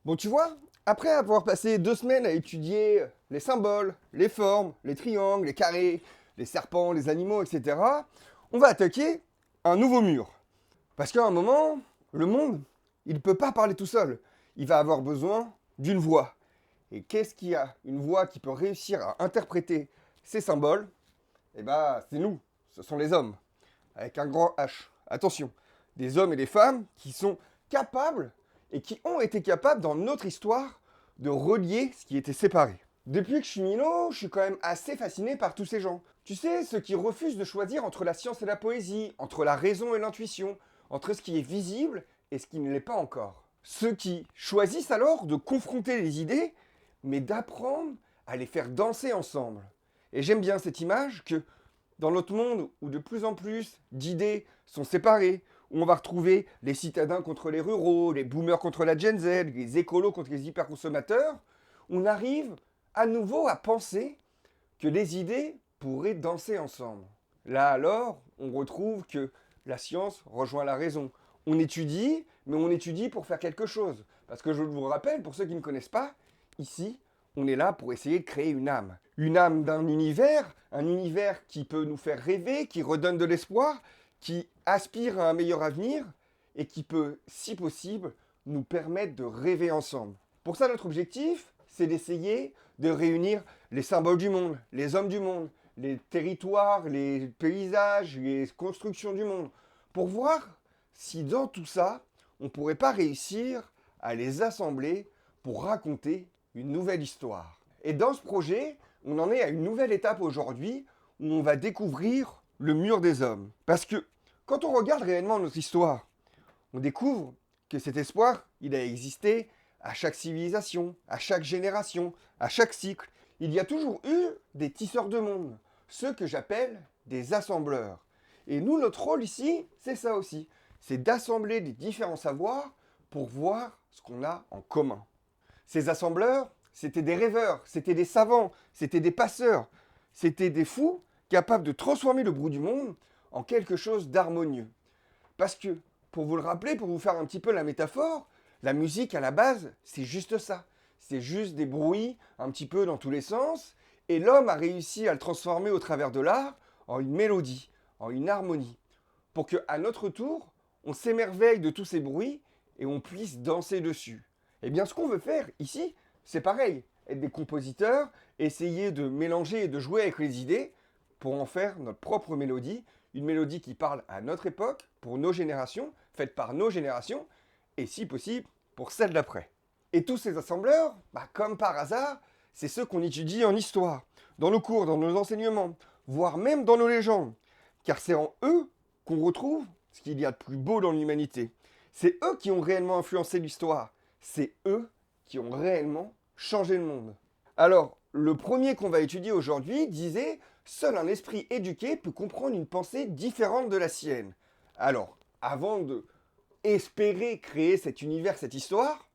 Bon, tu vois, après avoir passé 2 semaines à étudier les symboles, les formes, les triangles, les carrés, les serpents, les animaux, etc., on va attaquer un nouveau mur. Parce qu'à un moment, le monde, il ne peut pas parler tout seul. Il va avoir besoin d'une voix. Et qu'est-ce qu'il y a une voix qui peut réussir à interpréter ces symboles? Eh ben, c'est nous, ce sont les hommes, avec un grand H. Attention, des hommes et des femmes qui sont capables et qui ont été capables dans notre histoire de relier ce qui était séparé. Depuis que je suis minot, je suis quand même assez fasciné par tous ces gens. Tu sais, ceux qui refusent de choisir entre la science et la poésie, entre la raison et l'intuition, entre ce qui est visible et ce qui ne l'est pas encore. Ceux qui choisissent alors de confronter les idées, mais d'apprendre à les faire danser ensemble. Et j'aime bien cette image que dans notre monde où de plus en plus d'idées sont séparées, où on va retrouver les citadins contre les ruraux, les boomers contre la Gen Z, les écolos contre les hyperconsommateurs, on arrive à nouveau à penser que les idées pourraient danser ensemble. Là alors, on retrouve que la science rejoint la raison. On étudie, mais on étudie pour faire quelque chose. Parce que je vous rappelle, pour ceux qui ne connaissent pas, ici, on est là pour essayer de créer une âme. Une âme d'un univers, un univers qui peut nous faire rêver, qui redonne de l'espoir, qui aspire à un meilleur avenir et qui peut, si possible, nous permettre de rêver ensemble. Pour ça, notre objectif, c'est d'essayer de réunir les symboles du monde, les hommes du monde, les territoires, les paysages, les constructions du monde, pour voir si dans tout ça, on ne pourrait pas réussir à les assembler pour raconter une nouvelle histoire. Et dans ce projet, on en est à une nouvelle étape aujourd'hui où on va découvrir le mur des hommes. Parce que quand on regarde réellement notre histoire, on découvre que cet espoir, il a existé à chaque civilisation, à chaque génération, à chaque cycle. Il y a toujours eu des tisseurs de monde, ceux que j'appelle des assembleurs. Et nous, notre rôle ici, c'est ça aussi. C'est d'assembler les différents savoirs pour voir ce qu'on a en commun. Ces assembleurs, c'était des rêveurs, c'était des savants, c'était des passeurs, c'était des fous capables de transformer le bruit du monde en quelque chose d'harmonieux. Parce que, pour vous le rappeler, pour vous faire un petit peu la métaphore, la musique à la base, c'est juste ça. C'est juste des bruits un petit peu dans tous les sens, et l'homme a réussi à le transformer au travers de l'art en une mélodie, en une harmonie, pour qu'à notre tour, on s'émerveille de tous ces bruits et on puisse danser dessus. Eh bien, ce qu'on veut faire ici, c'est pareil, être des compositeurs, essayer de mélanger et de jouer avec les idées pour en faire notre propre mélodie, une mélodie qui parle à notre époque, pour nos générations, faite par nos générations, et si possible, pour celles d'après. Et tous ces assembleurs, comme par hasard, c'est ceux qu'on étudie en histoire, dans nos cours, dans nos enseignements, voire même dans nos légendes, car c'est en eux qu'on retrouve ce qu'il y a de plus beau dans l'humanité. C'est eux qui ont réellement influencé l'histoire, c'est eux qui ont réellement changé le monde. Alors, le premier qu'on va étudier aujourd'hui disait seul un esprit éduqué peut comprendre une pensée différente de la sienne. Alors, avant de espérer créer cet univers, cette histoire,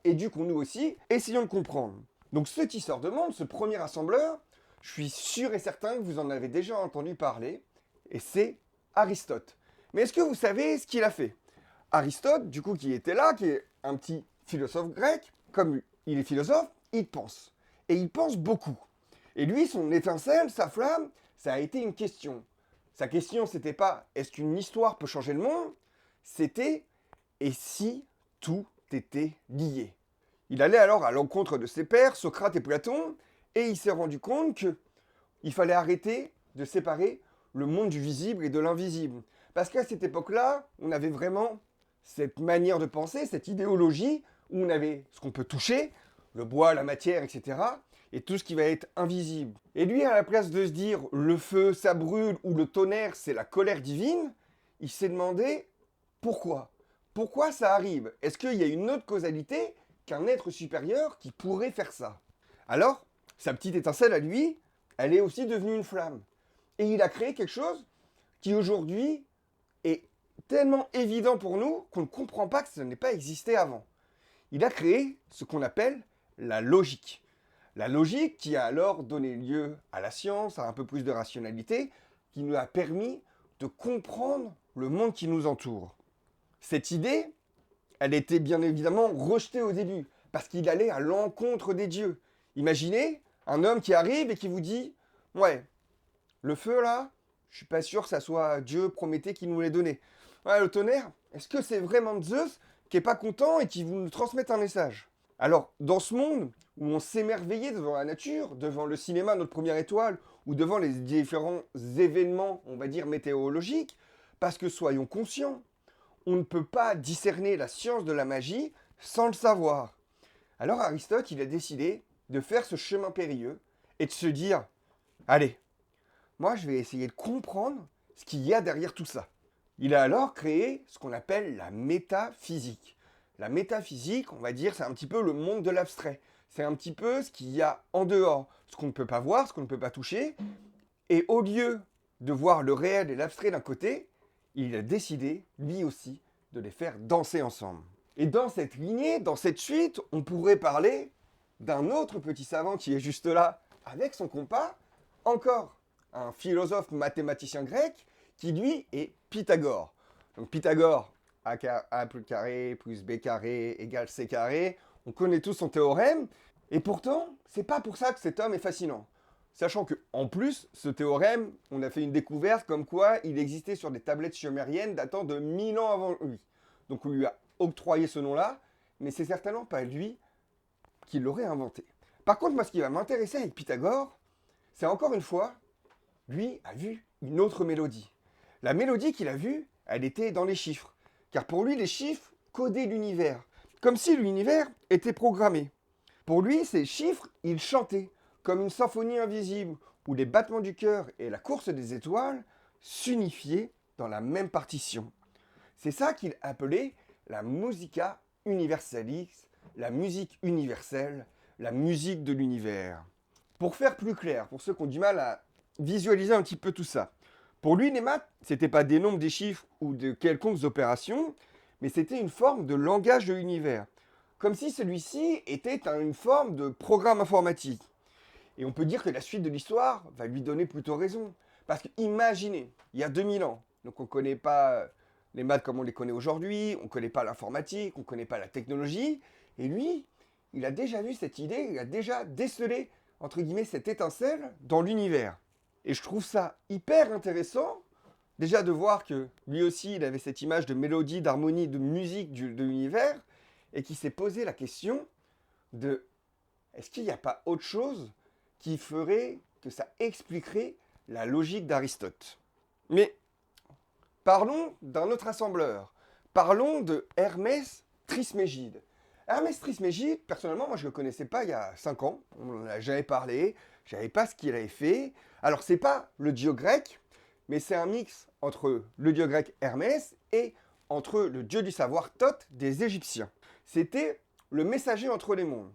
éduquons-nous aussi, essayons de comprendre. Donc ce tisseur de monde, ce premier assembleur, je suis sûr et certain que vous en avez déjà entendu parler, et c'est Aristote. Mais est-ce que vous savez ce qu'il a fait? Aristote, du coup, qui était là, qui est un petit philosophe grec, comme il est philosophe, il pense. Et il pense beaucoup. Et lui, son étincelle, sa flamme, ça a été une question. Sa question, c'était pas est-ce qu'une histoire peut changer le monde? C'était et si tout était lié? Il allait alors à l'encontre de ses pairs, Socrate et Platon, et il s'est rendu compte qu'il fallait arrêter de séparer le monde du visible et de l'invisible. Parce qu'à cette époque-là, on avait vraiment cette manière de penser, cette idéologie, où on avait ce qu'on peut toucher, le bois, la matière, etc., et tout ce qui va être invisible. Et lui, à la place de se dire le feu, ça brûle, ou le tonnerre, c'est la colère divine, il s'est demandé pourquoi. Pourquoi ça arrive? Est-ce qu'il y a une autre causalité qu'un être supérieur qui pourrait faire ça? Alors, sa petite étincelle à lui, elle est aussi devenue une flamme. Et il a créé quelque chose qui aujourd'hui est tellement évident pour nous qu'on ne comprend pas que ça n'ait pas existé avant. Il a créé ce qu'on appelle la logique. La logique qui a alors donné lieu à la science, à un peu plus de rationalité, qui nous a permis de comprendre le monde qui nous entoure. Cette idée, Elle était bien évidemment rejetée au début, parce qu'il allait à l'encontre des dieux. Imaginez un homme qui arrive et qui vous dit « Ouais, le feu là, je suis pas sûr que ça soit Dieu Prométhée qui nous l'ait donné. Ouais, le tonnerre, est-ce que c'est vraiment Zeus qui est pas content et qui vous nous transmette un message ?» Alors, dans ce monde où on s'émerveillait devant la nature, devant le cinéma, notre première étoile, ou devant les différents événements, on va dire, météorologiques, parce que soyons conscients, on ne peut pas discerner la science de la magie sans le savoir. Alors Aristote, il a décidé de faire ce chemin périlleux et de se dire, allez, moi je vais essayer de comprendre ce qu'il y a derrière tout ça. Il a alors créé ce qu'on appelle la métaphysique. La métaphysique, on va dire, c'est un petit peu le monde de l'abstrait. C'est un petit peu ce qu'il y a en dehors, ce qu'on ne peut pas voir, ce qu'on ne peut pas toucher. Et au lieu de voir le réel et l'abstrait d'un côté, il a décidé, lui aussi, de les faire danser ensemble. Et dans cette lignée, dans cette suite, on pourrait parler d'un autre petit savant qui est juste là, avec son compas, encore un philosophe mathématicien grec, qui lui est Pythagore. Donc Pythagore, A plus carré plus B carré égale C carré, on connaît tous son théorème, et pourtant, c'est pas pour ça que cet homme est fascinant. Sachant que, en plus, ce théorème, on a fait une découverte comme quoi il existait sur des tablettes sumériennes datant de 1000 ans avant lui. Donc on lui a octroyé ce nom-là, mais c'est certainement pas lui qui l'aurait inventé. Par contre, moi, ce qui va m'intéresser avec Pythagore, c'est encore une fois, lui a vu une autre mélodie. La mélodie qu'il a vue, elle était dans les chiffres. Car pour lui, les chiffres codaient l'univers. Comme si l'univers était programmé. Pour lui, ces chiffres, ils chantaient, comme une symphonie invisible, où les battements du cœur et la course des étoiles s'unifiaient dans la même partition. C'est ça qu'il appelait la musica universalis, la musique universelle, la musique de l'univers. Pour faire plus clair, pour ceux qui ont du mal à visualiser un petit peu tout ça, pour lui, les maths, c'était pas des nombres, des chiffres ou de quelconques opérations, mais c'était une forme de langage de l'univers. Comme si celui-ci était une forme de programme informatique. Et on peut dire que la suite de l'histoire va lui donner plutôt raison. Parce que imaginez, il y a 2000 ans, donc on ne connaît pas les maths comme on les connaît aujourd'hui, on ne connaît pas l'informatique, on ne connaît pas la technologie, et lui, il a déjà vu cette idée, il a déjà décelé, entre guillemets, cette étincelle dans l'univers. Et je trouve ça hyper intéressant, déjà de voir que lui aussi, il avait cette image de mélodie, d'harmonie, de musique de l'univers, et qui s'est posé la question de est-ce qu'il n'y a pas autre chose qui ferait que ça expliquerait la logique d'Aristote. Mais parlons d'un autre assembleur. Parlons de Hermès Trismégide. Hermès Trismégide, personnellement, moi je ne le connaissais pas il y a 5 ans. On n'en a jamais parlé. Je ne savais pas ce qu'il avait fait. Alors c'est pas le dieu grec, mais c'est un mix entre le dieu grec Hermès et entre le dieu du savoir Thoth des Égyptiens. C'était le messager entre les mondes.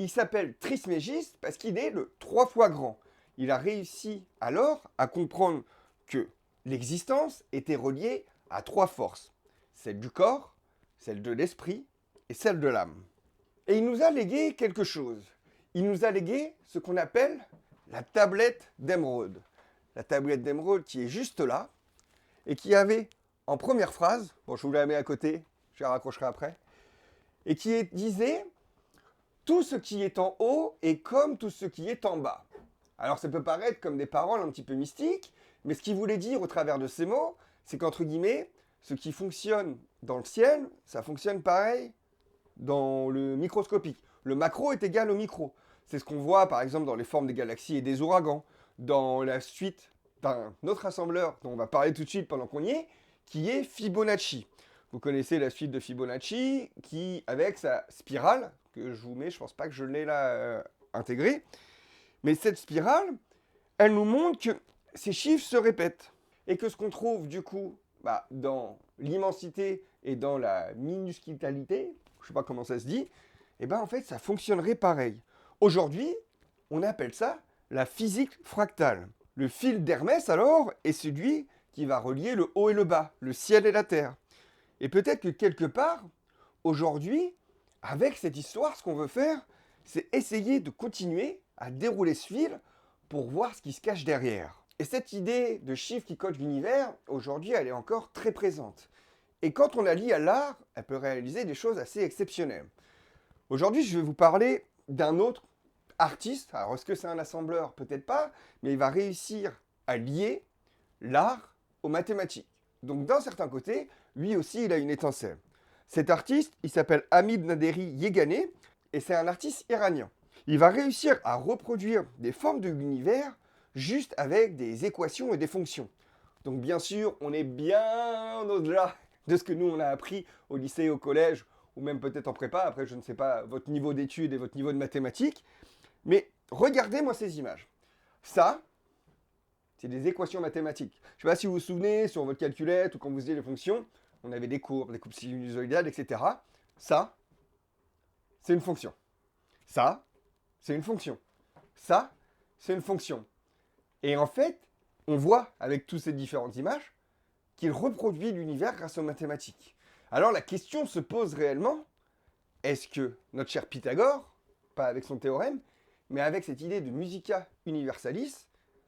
Il s'appelle Trismégiste parce qu'il est le 3 fois grand. Il a réussi alors à comprendre que l'existence était reliée à 3 forces. Celle du corps, celle de l'esprit et celle de l'âme. Et il nous a légué quelque chose. Il nous a légué ce qu'on appelle la tablette d'émeraude. La tablette d'émeraude qui est juste là et qui avait en première phrase, bon je vous la mets à côté, je la raccrocherai après, et qui disait « Tout ce qui est en haut est comme tout ce qui est en bas ». Alors ça peut paraître comme des paroles un petit peu mystiques, mais ce qu'il voulait dire au travers de ces mots, c'est qu'entre guillemets, ce qui fonctionne dans le ciel, ça fonctionne pareil dans le microscopique. Le macro est égal au micro. C'est ce qu'on voit par exemple dans les formes des galaxies et des ouragans, dans la suite d'un autre assembleur dont on va parler tout de suite pendant qu'on y est, qui est Fibonacci. Vous connaissez la suite de Fibonacci, qui, avec sa spirale, que je vous mets, je ne pense pas que je l'ai là intégrée, mais cette spirale, elle nous montre que ces chiffres se répètent. Et que ce qu'on trouve du coup dans l'immensité et dans la minusculalité, je ne sais pas comment ça se dit, et en fait ça fonctionnerait pareil. Aujourd'hui, on appelle ça la physique fractale. Le fil d'Hermès alors est celui qui va relier le haut et le bas, le ciel et la terre. Et peut-être que quelque part, aujourd'hui, avec cette histoire, ce qu'on veut faire, c'est essayer de continuer à dérouler ce fil pour voir ce qui se cache derrière. Et cette idée de chiffre qui code l'univers, aujourd'hui, elle est encore très présente. Et quand on la lie à l'art, elle peut réaliser des choses assez exceptionnelles. Aujourd'hui, je vais vous parler d'un autre artiste. Alors, est-ce que c'est un assembleur? Peut-être pas, mais il va réussir à lier l'art aux mathématiques. Donc, d'un certain côté, lui aussi, il a une étincelle. Cet artiste, il s'appelle Hamid Naderi Yeganeh, et c'est un artiste iranien. Il va réussir à reproduire des formes de l'univers juste avec des équations et des fonctions. Donc, bien sûr, on est bien au-delà de ce que nous, on a appris au lycée, au collège, ou même peut-être en prépa. Après, je ne sais pas votre niveau d'études et votre niveau de mathématiques. Mais regardez-moi ces images. Ça, c'est des équations mathématiques. Je ne sais pas si vous vous souvenez, sur votre calculette ou quand vous faisiez les fonctions, on avait des courbes sinusoïdales, etc. Ça, c'est une fonction. Ça, c'est une fonction. Ça, c'est une fonction. Et en fait, on voit avec toutes ces différentes images qu'il reproduit l'univers grâce aux mathématiques. Alors la question se pose réellement, est-ce que notre cher Pythagore, pas avec son théorème, mais avec cette idée de musica universalis,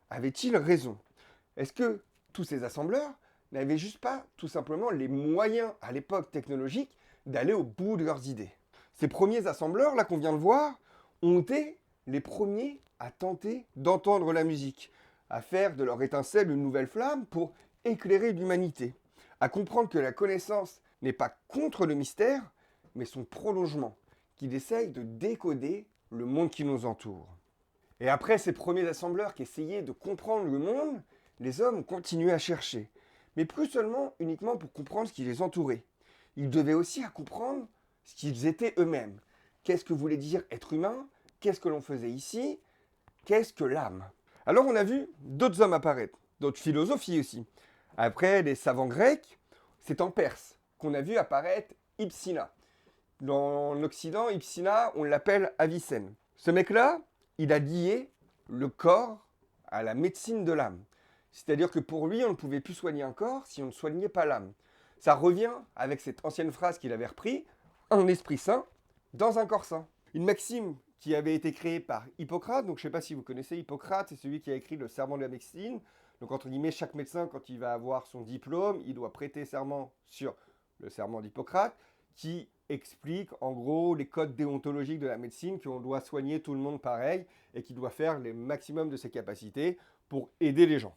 avait-il raison? Est-ce que tous ces assembleurs n'avaient juste pas tout simplement les moyens à l'époque technologique d'aller au bout de leurs idées? Ces premiers assembleurs, là qu'on vient de voir, ont été les premiers à tenter d'entendre la musique, à faire de leur étincelle une nouvelle flamme pour éclairer l'humanité, à comprendre que la connaissance n'est pas contre le mystère, mais son prolongement, qu'il essaye de décoder le monde qui nous entoure. Et après ces premiers assembleurs qui essayaient de comprendre le monde, les hommes continuaient à chercher, mais plus seulement uniquement pour comprendre ce qui les entourait. Ils devaient aussi à comprendre ce qu'ils étaient eux-mêmes. Qu'est-ce que voulait dire être humain? Qu'est-ce que l'on faisait ici? Qu'est-ce que l'âme? Alors on a vu d'autres hommes apparaître, d'autres philosophies aussi. Après les savants grecs, c'est en Perse qu'on a vu apparaître Ibsina. Dans l'Occident, Ibsina, on l'appelle Avicenne. Ce mec-là, il a lié le corps à la médecine de l'âme. C'est-à-dire que pour lui, on ne pouvait plus soigner un corps si on ne soignait pas l'âme. Ça revient avec cette ancienne phrase qu'il avait repris, un esprit sain dans un corps sain. Une maxime qui avait été créée par Hippocrate, donc je ne sais pas si vous connaissez Hippocrate, c'est celui qui a écrit le serment de la médecine. Donc entre guillemets, chaque médecin, quand il va avoir son diplôme, il doit prêter serment sur le serment d'Hippocrate, qui explique en gros les codes déontologiques de la médecine, qu'on doit soigner tout le monde pareil et qu'il doit faire le maximum de ses capacités pour aider les gens.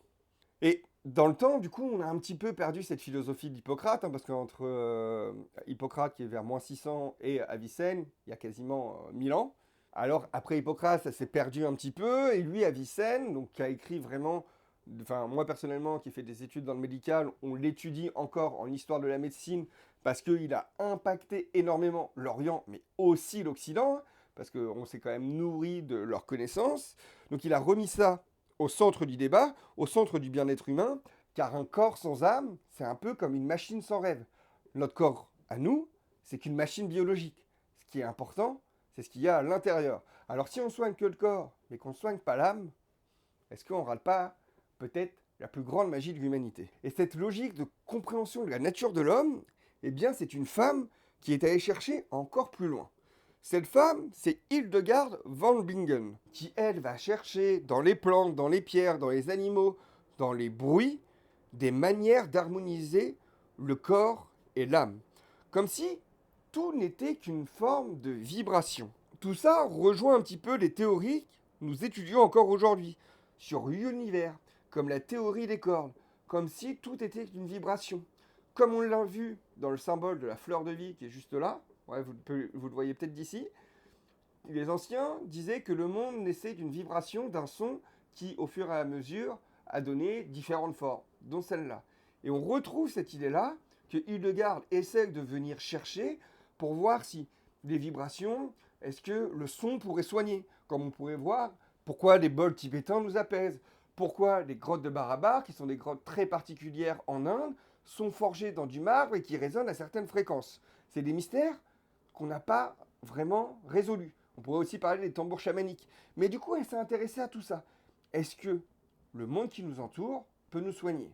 Et dans le temps, du coup, on a un petit peu perdu cette philosophie d'Hippocrate, parce qu'entre Hippocrate qui est vers moins 600 et Avicenne, il y a quasiment 1000 ans. Alors après Hippocrate, ça s'est perdu un petit peu, et lui, Avicenne, donc, qui a écrit vraiment, enfin moi personnellement qui ai fait des études dans le médical, on l'étudie encore en histoire de la médecine, parce qu'il a impacté énormément l'Orient, mais aussi l'Occident, parce qu'on s'est quand même nourri de leurs connaissances. Donc il a remis ça au centre du débat, au centre du bien-être humain, car un corps sans âme, c'est un peu comme une machine sans rêve. Notre corps, à nous, c'est qu'une machine biologique. Ce qui est important, c'est ce qu'il y a à l'intérieur. Alors si on soigne que le corps, mais qu'on ne soigne pas l'âme, est-ce qu'on ne rate pas peut-être la plus grande magie de l'humanité? Et cette logique de compréhension de la nature de l'homme, eh bien c'est une femme qui est allée chercher encore plus loin. Cette femme, c'est Hildegard von Bingen, qui, elle, va chercher dans les plantes, dans les pierres, dans les animaux, dans les bruits, des manières d'harmoniser le corps et l'âme. Comme si tout n'était qu'une forme de vibration. Tout ça rejoint un petit peu les théories que nous étudions encore aujourd'hui sur l'univers, comme la théorie des cordes, comme si tout était une vibration. Comme on l'a vu dans le symbole de la fleur de vie qui est juste là, ouais, vous le voyez peut-être d'ici. Les anciens disaient que le monde naissait d'une vibration, d'un son qui, au fur et à mesure, a donné différentes formes, dont celle-là. Et on retrouve cette idée-là que Hildegard essaie de venir chercher pour voir si les vibrations, est-ce que le son pourrait soigner? Comme on pourrait voir, pourquoi les bols tibétains nous apaisent? Pourquoi les grottes de Barabar, qui sont des grottes très particulières en Inde, sont forgées dans du marbre et qui résonnent à certaines fréquences? C'est des mystères qu'on n'a pas vraiment résolus. On pourrait aussi parler des tambours chamaniques. Mais du coup, elle s'est intéressée à tout ça. Est-ce que le monde qui nous entoure peut nous soigner?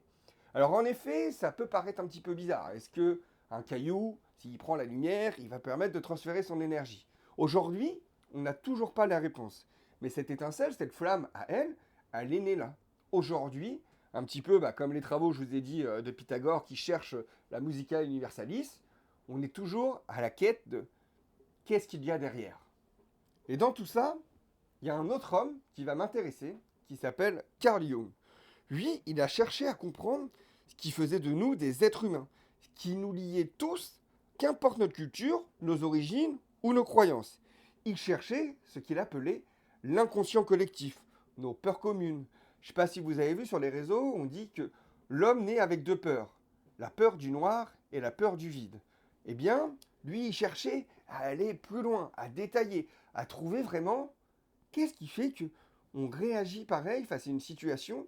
Alors en effet, ça peut paraître un petit peu bizarre. Est-ce que un caillou, s'il prend la lumière, il va permettre de transférer son énergie? Aujourd'hui, on n'a toujours pas la réponse. Mais cette étincelle, cette flamme à elle, elle est née là. Aujourd'hui, un petit peu comme les travaux, je vous ai dit, de Pythagore qui cherchent la musica universalis, on est toujours à la quête de qu'est-ce qu'il y a derrière. Et dans tout ça, il y a un autre homme qui va m'intéresser, qui s'appelle Carl Jung. Lui, il a cherché à comprendre ce qui faisait de nous des êtres humains, ce qui nous liait tous, qu'importe notre culture, nos origines ou nos croyances. Il cherchait ce qu'il appelait l'inconscient collectif, nos peurs communes. Je ne sais pas si vous avez vu sur les réseaux, on dit que l'homme naît avec deux peurs, la peur du noir et la peur du vide. Eh bien, lui, il cherchait à aller plus loin, à détailler, à trouver vraiment qu'est-ce qui fait que on réagit pareil face à une situation,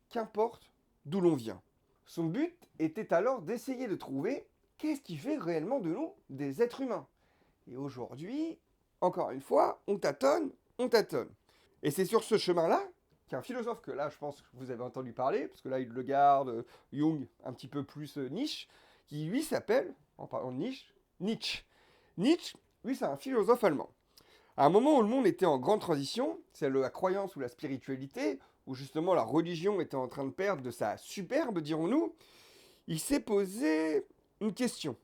qu'importe d'où l'on vient. Son but était alors d'essayer de trouver qu'est-ce qui fait réellement de nous des êtres humains. Et aujourd'hui, encore une fois, on tâtonne, on tâtonne. Et c'est sur ce chemin-là qu'un philosophe que là, je pense que vous avez entendu parler, parce que là, il le garde, Jung, un petit peu plus niche, qui lui s'appelle, en parlant de niche, Nietzsche. Nietzsche, lui, c'est un philosophe allemand. À un moment où le monde était en grande transition, celle de la croyance ou la spiritualité, où justement la religion était en train de perdre de sa superbe, dirons-nous, il s'est posé une question.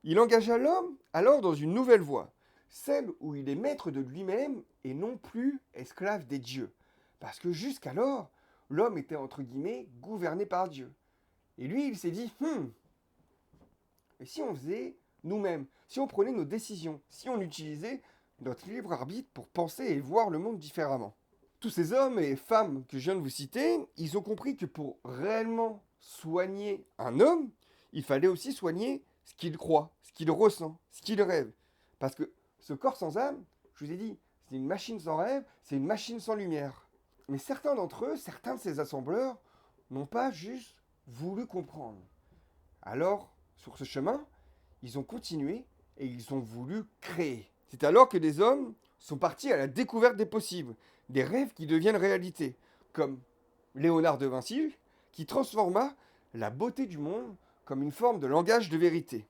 Il engagea l'homme alors dans une nouvelle voie, celle où il est maître de lui-même et non plus esclave des dieux. Parce que jusqu'alors, l'homme était entre guillemets gouverné par Dieu. Et lui, il s'est dit, et si on faisait nous-mêmes, si on prenait nos décisions, si on utilisait notre libre arbitre pour penser et voir le monde différemment. Tous ces hommes et femmes que je viens de vous citer, ils ont compris que pour réellement soigner un homme, il fallait aussi soigner ce qu'il croit, ce qu'il ressent, ce qu'il rêve. Parce que ce corps sans âme, je vous ai dit, c'est une machine sans rêve, c'est une machine sans lumière. Mais certains d'entre eux, certains de ces assembleurs, n'ont pas juste voulu comprendre. Alors, sur ce chemin, ils ont continué et ils ont voulu créer. C'est alors que des hommes sont partis à la découverte des possibles, des rêves qui deviennent réalité, comme Léonard de Vinci, qui transforma la beauté du monde comme une forme de langage de vérité.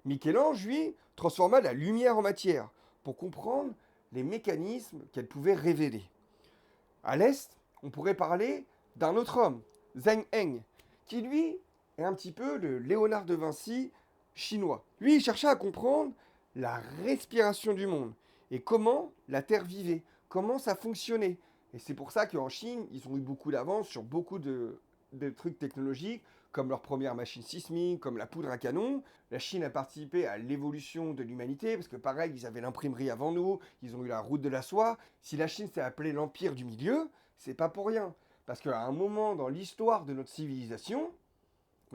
Michel-Ange, lui, transforma la lumière en matière pour comprendre les mécanismes qu'elle pouvait révéler. À l'Est, on pourrait parler d'un autre homme, Zheng Heng, qui lui est un petit peu le Léonard de Vinci chinois. Lui, il cherchait à comprendre la respiration du monde et comment la Terre vivait, comment ça fonctionnait. Et c'est pour ça qu'en Chine, ils ont eu beaucoup d'avance sur beaucoup de trucs technologiques, comme leur première machine sismique, comme la poudre à canon. La Chine a participé à l'évolution de l'humanité, parce que pareil, ils avaient l'imprimerie avant nous, ils ont eu la route de la soie. Si la Chine s'est appelée l'Empire du Milieu, c'est pas pour rien. Parce qu'à un moment dans l'histoire de notre civilisation,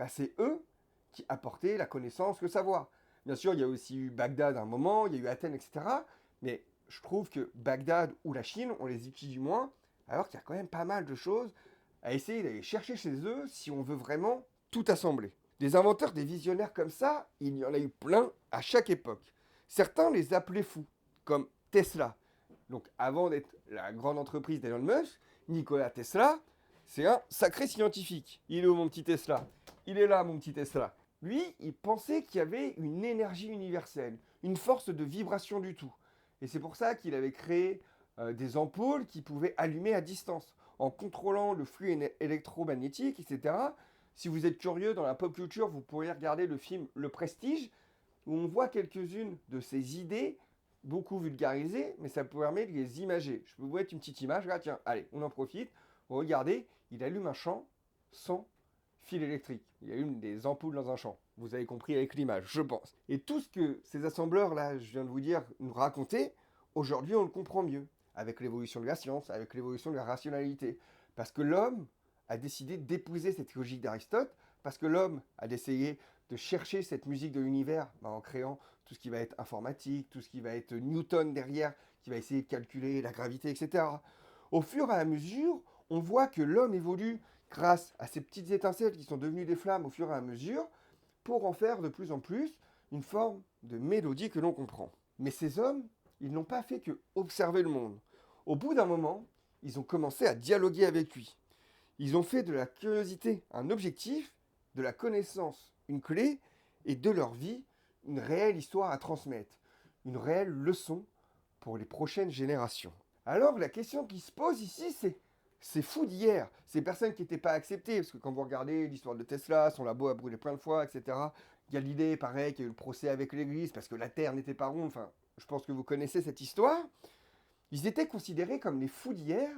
c'est eux qui apportaient la connaissance, le savoir. Bien sûr, il y a aussi eu Bagdad à un moment, il y a eu Athènes, etc. Mais je trouve que Bagdad ou la Chine, on les étudie moins, alors qu'il y a quand même pas mal de choses à essayer d'aller chercher chez eux si on veut vraiment tout assembler. Des inventeurs, des visionnaires comme ça, il y en a eu plein à chaque époque. Certains les appelaient fous, comme Tesla. Donc avant d'être la grande entreprise d'Elon Musk, Nikola Tesla, c'est un sacré scientifique. Il est où mon petit Tesla? Il est là mon petit Tesla. Lui, il pensait qu'il y avait une énergie universelle, une force de vibration du tout. Et c'est pour ça qu'il avait créé des ampoules qui pouvaient allumer à distance, en contrôlant le flux électromagnétique, etc. Si vous êtes curieux dans la pop culture, vous pourriez regarder le film Le Prestige, où on voit quelques-unes de ces idées, beaucoup vulgarisées, mais ça permet de les imager. Je peux vous mettre une petite image, là, tiens, allez, on en profite. Regardez, il allume un champ sans fil électrique. Il allume des ampoules dans un champ. Vous avez compris avec l'image, je pense. Et tout ce que ces assembleurs-là, je viens de vous dire, nous racontaient, aujourd'hui on le comprend mieux. Avec l'évolution de la science, avec l'évolution de la rationalité. Parce que l'homme a décidé d'épouser cette logique d'Aristote, parce que l'homme a essayé de chercher cette musique de l'univers en créant tout ce qui va être informatique, tout ce qui va être Newton derrière, qui va essayer de calculer la gravité, etc. Au fur et à mesure, on voit que l'homme évolue grâce à ces petites étincelles qui sont devenues des flammes au fur et à mesure, pour en faire de plus en plus une forme de mélodie que l'on comprend. Mais ces hommes, ils n'ont pas fait que observer le monde. Au bout d'un moment, ils ont commencé à dialoguer avec lui. Ils ont fait de la curiosité un objectif, de la connaissance une clé, et de leur vie une réelle histoire à transmettre, une réelle leçon pour les prochaines générations. Alors la question qui se pose ici, c'est ces fous d'hier, ces personnes qui n'étaient pas acceptées, parce que quand vous regardez l'histoire de Tesla, son labo a brûlé plein de fois, etc. Galilée, pareil, qui a eu le procès avec l'Église, parce que la Terre n'était pas ronde, enfin, je pense que vous connaissez cette histoire. Ils étaient considérés comme les fous d'hier,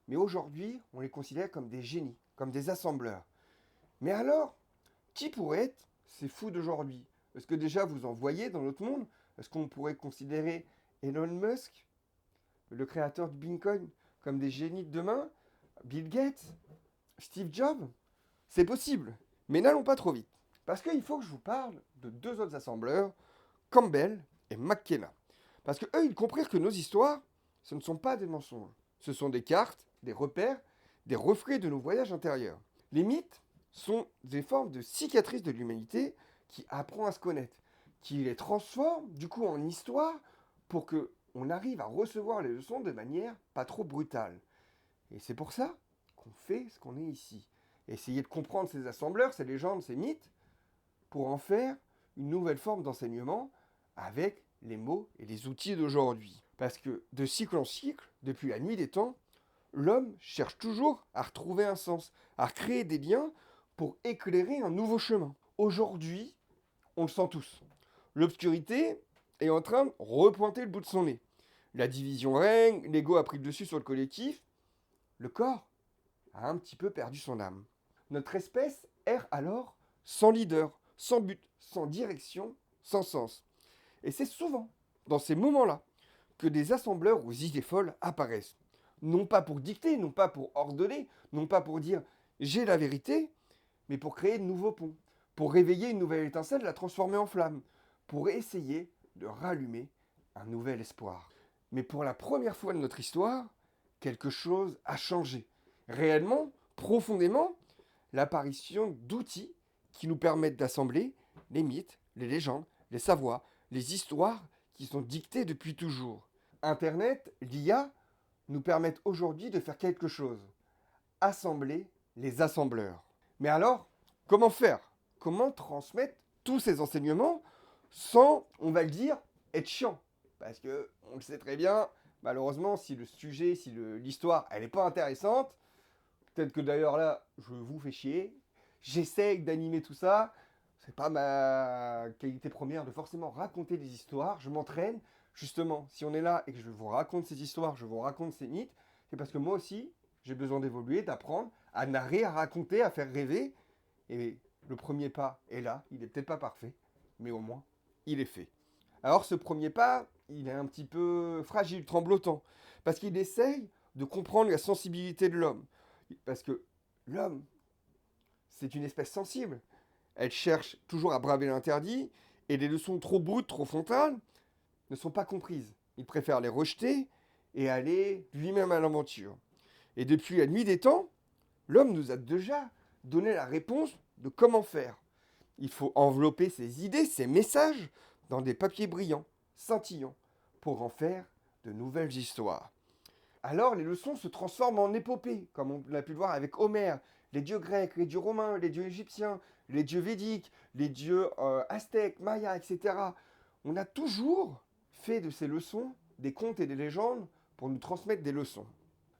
mais aujourd'hui, on les considère comme des génies, comme des assembleurs. Mais alors, qui pourrait être ces fous d'aujourd'hui? Est-ce que déjà vous en voyez dans notre monde? Est-ce qu'on pourrait considérer Elon Musk, le créateur du Bitcoin, comme des génies de demain? Bill Gates? Steve Jobs? C'est possible, mais n'allons pas trop vite. Parce qu'il faut que je vous parle de deux autres assembleurs, Campbell et McKenna. Parce que eux, ils comprirent que nos histoires, ce ne sont pas des mensonges. Ce sont des cartes, des repères, des reflets de nos voyages intérieurs. Les mythes sont des formes de cicatrices de l'humanité qui apprend à se connaître, qui les transforme du coup en histoire pour que on arrive à recevoir les leçons de manière pas trop brutale. Et c'est pour ça qu'on fait ce qu'on est ici. Essayer de comprendre ces assembleurs, ces légendes, ces mythes, pour en faire une nouvelle forme d'enseignement avec les mots et les outils d'aujourd'hui. Parce que de cycle en cycle, depuis la nuit des temps, l'homme cherche toujours à retrouver un sens, à créer des liens pour éclairer un nouveau chemin. Aujourd'hui, on le sent tous. L'obscurité est en train de repointer le bout de son nez. La division règne, l'ego a pris le dessus sur le collectif, le corps a un petit peu perdu son âme. Notre espèce erre alors sans leader, sans but, sans direction, sans sens. Et c'est souvent dans ces moments-là que des assembleurs aux idées folles apparaissent. Non pas pour dicter, non pas pour ordonner, non pas pour dire j'ai la vérité, mais pour créer de nouveaux ponts, pour réveiller une nouvelle étincelle, la transformer en flamme, pour essayer de rallumer un nouvel espoir. Mais pour la première fois de notre histoire, quelque chose a changé. Réellement, profondément, l'apparition d'outils qui nous permettent d'assembler les mythes, les légendes, les savoirs, les histoires qui sont dictées depuis toujours. Internet, l'IA, nous permettent aujourd'hui de faire quelque chose. Assembler les assembleurs. Mais alors, comment faire? Comment transmettre tous ces enseignements sans, on va le dire, être chiant? Parce que, on le sait très bien, malheureusement, si le sujet, si l'histoire, elle n'est pas intéressante, peut-être que d'ailleurs là, je vous fais chier, j'essaye d'animer tout ça, c'est pas ma qualité première de forcément raconter des histoires, je m'entraîne, justement, si on est là et que je vous raconte ces histoires, je vous raconte ces mythes, c'est parce que moi aussi, j'ai besoin d'évoluer, d'apprendre, à narrer, à raconter, à faire rêver, et le premier pas est là, il est peut-être pas parfait, mais au moins, il est fait. Alors ce premier pas, il est un petit peu fragile, tremblotant, parce qu'il essaye de comprendre la sensibilité de l'homme. Parce que l'homme, c'est une espèce sensible. Elle cherche toujours à braver l'interdit, et les leçons trop brutes, trop frontales, ne sont pas comprises. Il préfère les rejeter et aller lui-même à l'aventure. Et depuis la nuit des temps, l'homme nous a déjà donné la réponse de comment faire. Il faut envelopper ses idées, ses messages, dans des papiers brillants, scintillants, pour en faire de nouvelles histoires. Alors les leçons se transforment en épopées, comme on a pu le voir avec Homère, les dieux grecs, les dieux romains, les dieux égyptiens, les dieux védiques, les dieux aztèques, mayas, etc. On a toujours fait de ces leçons des contes et des légendes pour nous transmettre des leçons.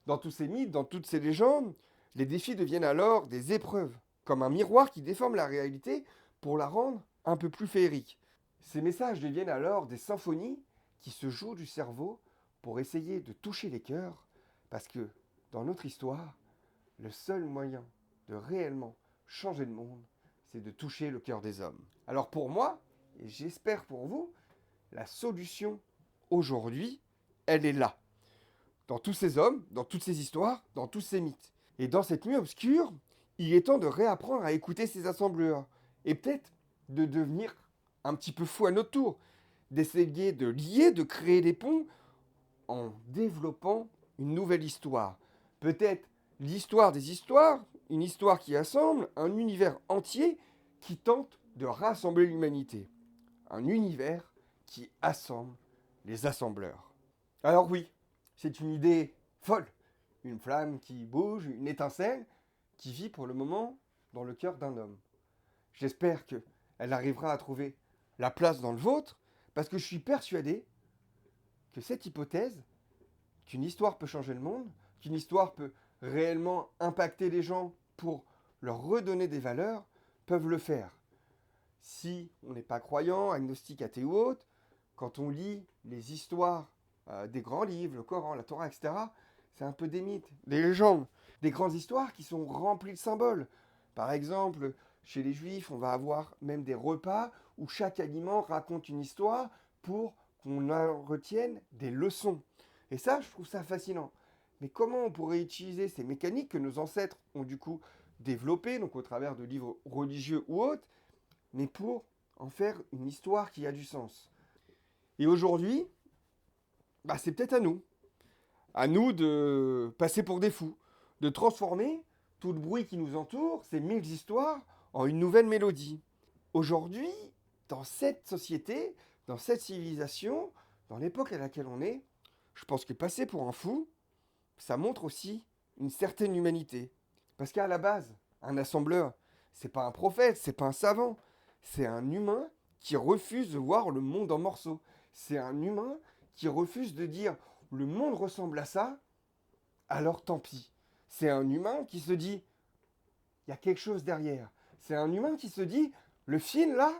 Dans tous ces mythes, dans toutes ces légendes, les défis deviennent alors des épreuves, comme un miroir qui déforme la réalité pour la rendre un peu plus féerique. Ces messages deviennent alors des symphonies qui se jouent du cerveau pour essayer de toucher les cœurs, parce que dans notre histoire, le seul moyen de réellement changer le monde, c'est de toucher le cœur des hommes. Alors pour moi, et j'espère pour vous, la solution aujourd'hui, elle est là. Dans tous ces hommes, dans toutes ces histoires, dans tous ces mythes. Et dans cette nuit obscure, il est temps de réapprendre à écouter ces assembleurs. Et peut-être de devenir un petit peu fou à notre tour. D'essayer de lier, de créer des ponts en développant une nouvelle histoire. Peut-être l'histoire des histoires, une histoire qui assemble un univers entier qui tente de rassembler l'humanité. Un univers qui assemble les assembleurs. Alors oui, c'est une idée folle, une flamme qui bouge, une étincelle qui vit pour le moment dans le cœur d'un homme. J'espère qu'elle arrivera à trouver la place dans le vôtre, parce que je suis persuadé que cette hypothèse, qu'une histoire peut changer le monde, qu'une histoire peut réellement impacter les gens pour leur redonner des valeurs, peuvent le faire. Si on n'est pas croyant, agnostique, athée ou autre, quand on lit les histoires des grands livres, le Coran, la Torah, etc., c'est un peu des mythes, des légendes, des grandes histoires qui sont remplies de symboles. Par exemple, chez les Juifs, on va avoir même des repas où chaque aliment raconte une histoire pour qu'on en retienne des leçons. Et ça, je trouve ça fascinant. Mais comment on pourrait utiliser ces mécaniques que nos ancêtres ont du coup développées, donc au travers de livres religieux ou autres, mais pour en faire une histoire qui a du sens. Et aujourd'hui, c'est peut-être à nous de passer pour des fous, de transformer tout le bruit qui nous entoure, ces mille histoires, en une nouvelle mélodie. Aujourd'hui, dans cette société, dans cette civilisation, dans l'époque à laquelle on est, je pense que passer pour un fou, ça montre aussi une certaine humanité. Parce qu'à la base, un assembleur, c'est pas un prophète, c'est pas un savant, c'est un humain qui refuse de voir le monde en morceaux. C'est un humain qui refuse de dire le monde ressemble à ça, alors tant pis. C'est un humain qui se dit il y a quelque chose derrière. C'est un humain qui se dit le film là,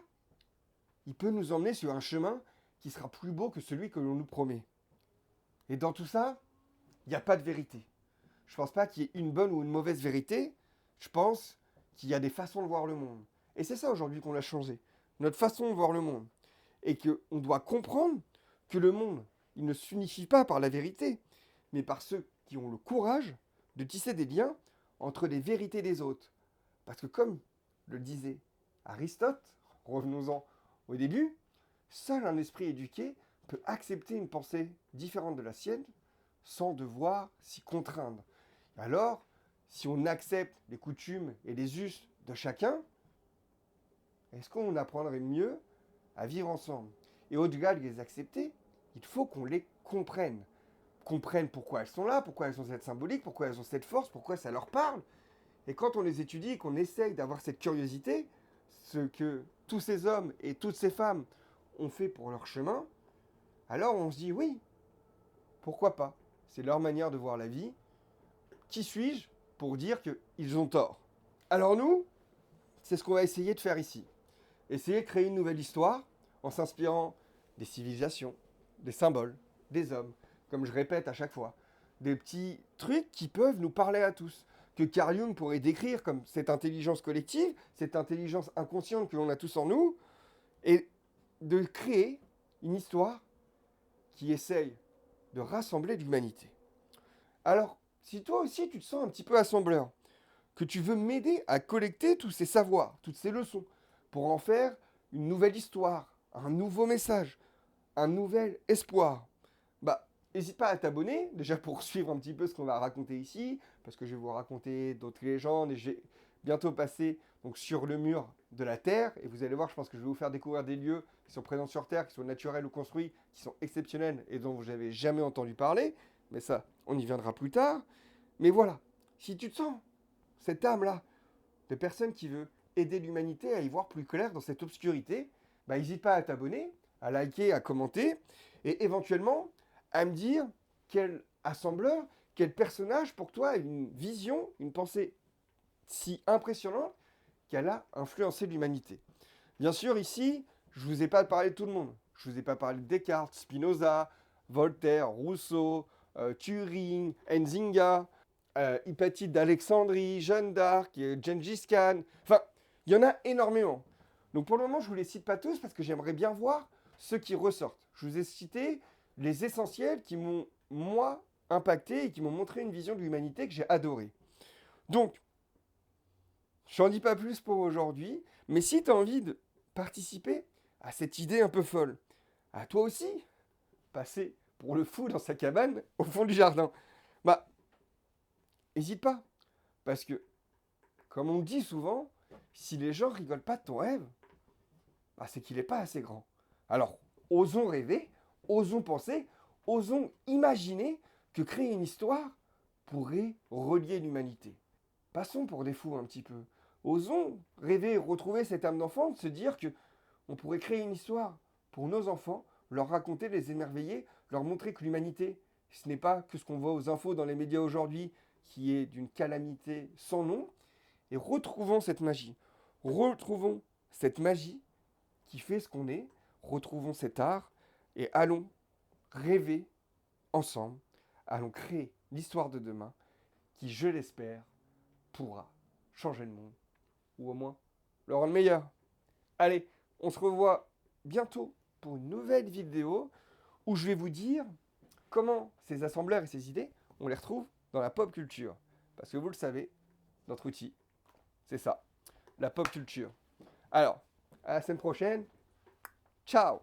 il peut nous emmener sur un chemin qui sera plus beau que celui que l'on nous promet. Et dans tout ça, il n'y a pas de vérité. Je ne pense pas qu'il y ait une bonne ou une mauvaise vérité. Je pense qu'il y a des façons de voir le monde. Et c'est ça aujourd'hui qu'on a changé. Notre façon de voir le monde. Et qu'on doit comprendre que le monde, il ne s'unifie pas par la vérité, mais par ceux qui ont le courage de tisser des liens entre les vérités des autres. Parce que comme le disait Aristote, revenons-en au début, seul un esprit éduqué peut accepter une pensée différente de la sienne sans devoir s'y contraindre. Alors, si on accepte les coutumes et les us de chacun, est-ce qu'on apprendrait mieux à vivre ensemble? Et au-delà de les accepter, il faut qu'on les comprenne. Comprenne pourquoi elles sont là, pourquoi elles ont cette symbolique, pourquoi elles ont cette force, pourquoi ça leur parle. Et quand on les étudie et qu'on essaye d'avoir cette curiosité, ce que tous ces hommes et toutes ces femmes ont fait pour leur chemin, alors on se dit oui, pourquoi pas? C'est leur manière de voir la vie. Qui suis-je pour dire qu'ils ont tort? Alors nous, c'est ce qu'on va essayer de faire ici. Essayer de créer une nouvelle histoire en s'inspirant des civilisations, des symboles, des hommes, comme je répète à chaque fois, des petits trucs qui peuvent nous parler à tous, que Carl Jung pourrait décrire comme cette intelligence collective, cette intelligence inconsciente que l'on a tous en nous, et de créer une histoire qui essaye de rassembler l'humanité. Alors, si toi aussi tu te sens un petit peu assembleur, que tu veux m'aider à collecter tous ces savoirs, toutes ces leçons, pour en faire une nouvelle histoire, un nouveau message, un nouvel espoir, n'hésite pas à t'abonner, déjà pour suivre un petit peu ce qu'on va raconter ici, parce que je vais vous raconter d'autres légendes, et je vais bientôt passer donc, sur le mur de la Terre, et vous allez voir, je pense que je vais vous faire découvrir des lieux qui sont présents sur Terre, qui sont naturels ou construits, qui sont exceptionnels et dont vous n'avez jamais entendu parler, mais ça, on y viendra plus tard. Mais voilà, si tu te sens cette âme-là, de personne qui veut aider l'humanité à y voir plus clair dans cette obscurité, n'hésite pas à t'abonner, à liker, à commenter, et éventuellement à me dire quel assembleur, quel personnage pour toi a une vision, une pensée si impressionnante qu'elle a influencé l'humanité. Bien sûr, ici, je ne vous ai pas parlé de tout le monde. Je ne vous ai pas parlé de Descartes, Spinoza, Voltaire, Rousseau, Turing, Nzinga, Hypatite d'Alexandrie, Jeanne d'Arc, Gengis Khan. Enfin, il y en a énormément. Donc pour le moment, je ne vous les cite pas tous parce que j'aimerais bien voir ceux qui ressortent. Je vous ai cité les essentiels qui m'ont, moi, impacté et qui m'ont montré une vision de l'humanité que j'ai adorée. Donc, je n'en dis pas plus pour aujourd'hui, mais si tu as envie de participer à cette idée un peu folle, à toi aussi, passer pour le fou dans sa cabane au fond du jardin, n'hésite pas. Parce que, comme on dit souvent, si les gens rigolent pas de ton rêve, c'est qu'il n'est pas assez grand. Alors, osons rêver, osons penser, osons imaginer que créer une histoire pourrait relier l'humanité. Passons pour des fous un petit peu. Osons rêver, retrouver cette âme d'enfant, de se dire que on pourrait créer une histoire pour nos enfants, leur raconter, les émerveiller, leur montrer que l'humanité, ce n'est pas que ce qu'on voit aux infos dans les médias aujourd'hui, qui est d'une calamité sans nom, et retrouvons cette magie. Retrouvons cette magie qui fait ce qu'on est, retrouvons cet art, et allons rêver ensemble, allons créer l'histoire de demain, qui, je l'espère, pourra changer le monde, ou au moins le rendre meilleur. Allez, on se revoit bientôt pour une nouvelle vidéo où je vais vous dire comment ces assembleurs et ces idées, on les retrouve dans la pop culture. Parce que vous le savez, notre outil, c'est ça, la pop culture. Alors, à la semaine prochaine. Ciao!